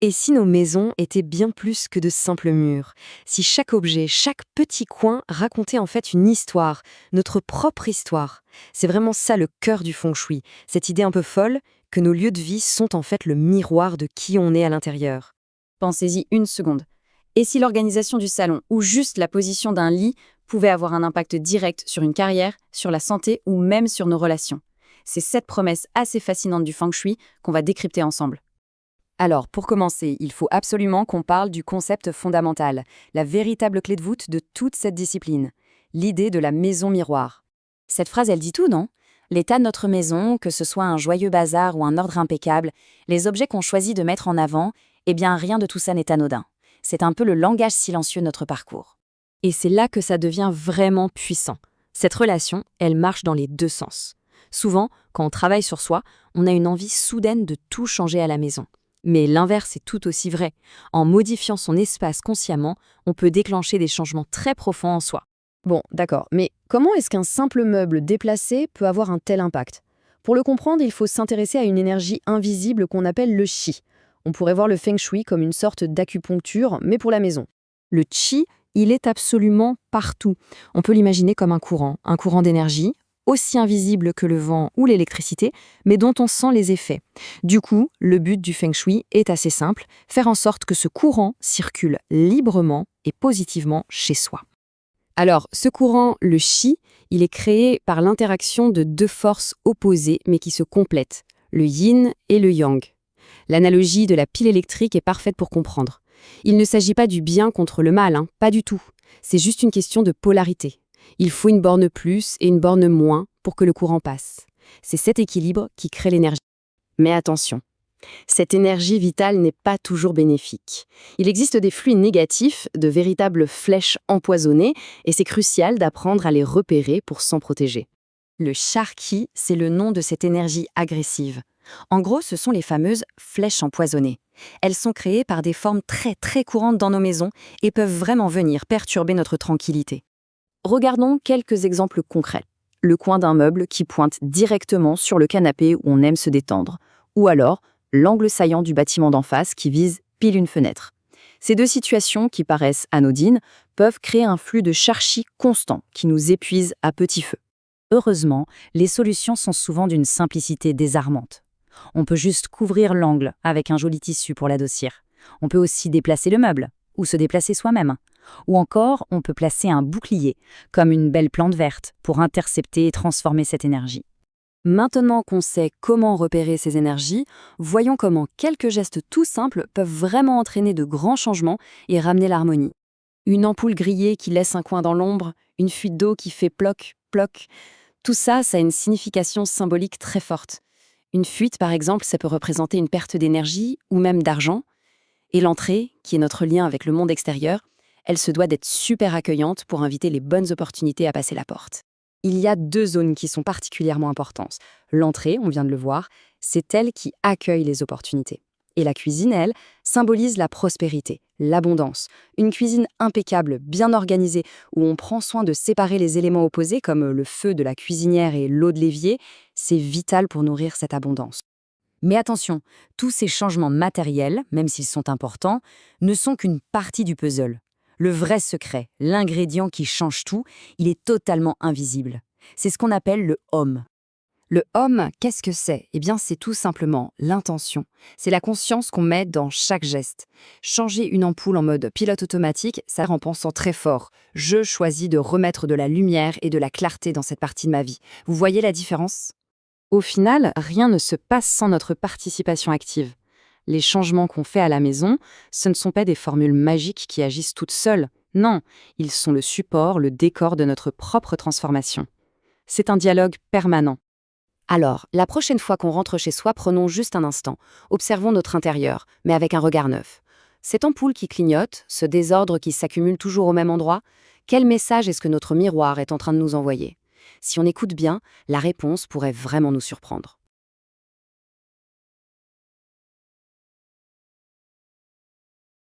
Et si nos maisons étaient bien plus que de simples murs? Si chaque objet, chaque petit coin racontait en fait une histoire, notre propre histoire? C'est vraiment ça le cœur du feng shui, cette idée un peu folle que nos lieux de vie sont en fait le miroir de qui on est à l'intérieur. Pensez-y une seconde. Et si l'organisation du salon ou juste la position d'un lit pouvait avoir un impact direct sur une carrière, sur la santé ou même sur nos relations? C'est cette promesse assez fascinante du feng shui qu'on va décrypter ensemble. Alors, pour commencer, il faut absolument qu'on parle du concept fondamental, la véritable clé de voûte de toute cette discipline, l'idée de la maison miroir. Cette phrase, elle dit tout, non? L'état de notre maison, que ce soit un joyeux bazar ou un ordre impeccable, les objets qu'on choisit de mettre en avant, eh bien rien de tout ça n'est anodin. C'est un peu le langage silencieux de notre parcours. Et c'est là que ça devient vraiment puissant. Cette relation, elle marche dans les deux sens. Souvent, quand on travaille sur soi, on a une envie soudaine de tout changer à la maison. Mais l'inverse est tout aussi vrai. En modifiant son espace consciemment, on peut déclencher des changements très profonds en soi. Bon, d'accord, mais comment est-ce qu'un simple meuble déplacé peut avoir un tel impact? Pour le comprendre, il faut s'intéresser à une énergie invisible qu'on appelle le qi. On pourrait voir le feng shui comme une sorte d'acupuncture, mais pour la maison. Le qi, il est absolument partout. On peut l'imaginer comme un courant d'énergie, aussi invisible que le vent ou l'électricité, mais dont on sent les effets. Du coup, le but du feng shui est assez simple, faire en sorte que ce courant circule librement et positivement chez soi. Alors, ce courant, le qi, il est créé par l'interaction de deux forces opposées mais qui se complètent, le yin et le yang. L'analogie de la pile électrique est parfaite pour comprendre. Il ne s'agit pas du bien contre le mal, pas du tout. C'est juste une question de polarité. Il faut une borne plus et une borne moins pour que le courant passe. C'est cet équilibre qui crée l'énergie. Mais attention, cette énergie vitale n'est pas toujours bénéfique. Il existe des flux négatifs, de véritables flèches empoisonnées, et c'est crucial d'apprendre à les repérer pour s'en protéger. Le Sharqi, c'est le nom de cette énergie agressive. En gros, ce sont les fameuses flèches empoisonnées. Elles sont créées par des formes très très courantes dans nos maisons et peuvent vraiment venir perturber notre tranquillité. Regardons quelques exemples concrets. Le coin d'un meuble qui pointe directement sur le canapé où on aime se détendre, ou alors l'angle saillant du bâtiment d'en face qui vise pile une fenêtre. Ces deux situations, qui paraissent anodines, peuvent créer un flux de Sharqi constant qui nous épuise à petit feu. Heureusement, les solutions sont souvent d'une simplicité désarmante. On peut juste couvrir l'angle avec un joli tissu pour l'adoucir. On peut aussi déplacer le meuble, ou se déplacer soi-même. Ou encore, on peut placer un bouclier, comme une belle plante verte, pour intercepter et transformer cette énergie. Maintenant qu'on sait comment repérer ces énergies, voyons comment quelques gestes tout simples peuvent vraiment entraîner de grands changements et ramener l'harmonie. Une ampoule grillée qui laisse un coin dans l'ombre, une fuite d'eau qui fait ploc, ploc. Tout ça, ça a une signification symbolique très forte. Une fuite, par exemple, ça peut représenter une perte d'énergie ou même d'argent. Et l'entrée, qui est notre lien avec le monde extérieur, elle se doit d'être super accueillante pour inviter les bonnes opportunités à passer la porte. Il y a deux zones qui sont particulièrement importantes. L'entrée, on vient de le voir, c'est elle qui accueille les opportunités. Et la cuisine, elle, symbolise la prospérité, l'abondance. Une cuisine impeccable, bien organisée, où on prend soin de séparer les éléments opposés, comme le feu de la cuisinière et l'eau de l'évier, c'est vital pour nourrir cette abondance. Mais attention, tous ces changements matériels, même s'ils sont importants, ne sont qu'une partie du puzzle. Le vrai secret, l'ingrédient qui change tout, il est totalement invisible. C'est ce qu'on appelle le home. Le home, qu'est-ce que c'est? Eh bien, c'est tout simplement l'intention. C'est la conscience qu'on met dans chaque geste. Changer une ampoule en mode pilote automatique, ça en pensant très fort. Je choisis de remettre de la lumière et de la clarté dans cette partie de ma vie. Vous voyez la différence? Au final, rien ne se passe sans notre participation active. Les changements qu'on fait à la maison, ce ne sont pas des formules magiques qui agissent toutes seules. Non, ils sont le support, le décor de notre propre transformation. C'est un dialogue permanent. Alors, la prochaine fois qu'on rentre chez soi, prenons juste un instant. Observons notre intérieur, mais avec un regard neuf. Cette ampoule qui clignote, ce désordre qui s'accumule toujours au même endroit, quel message est-ce que notre miroir est en train de nous envoyer? Si on écoute bien, la réponse pourrait vraiment nous surprendre.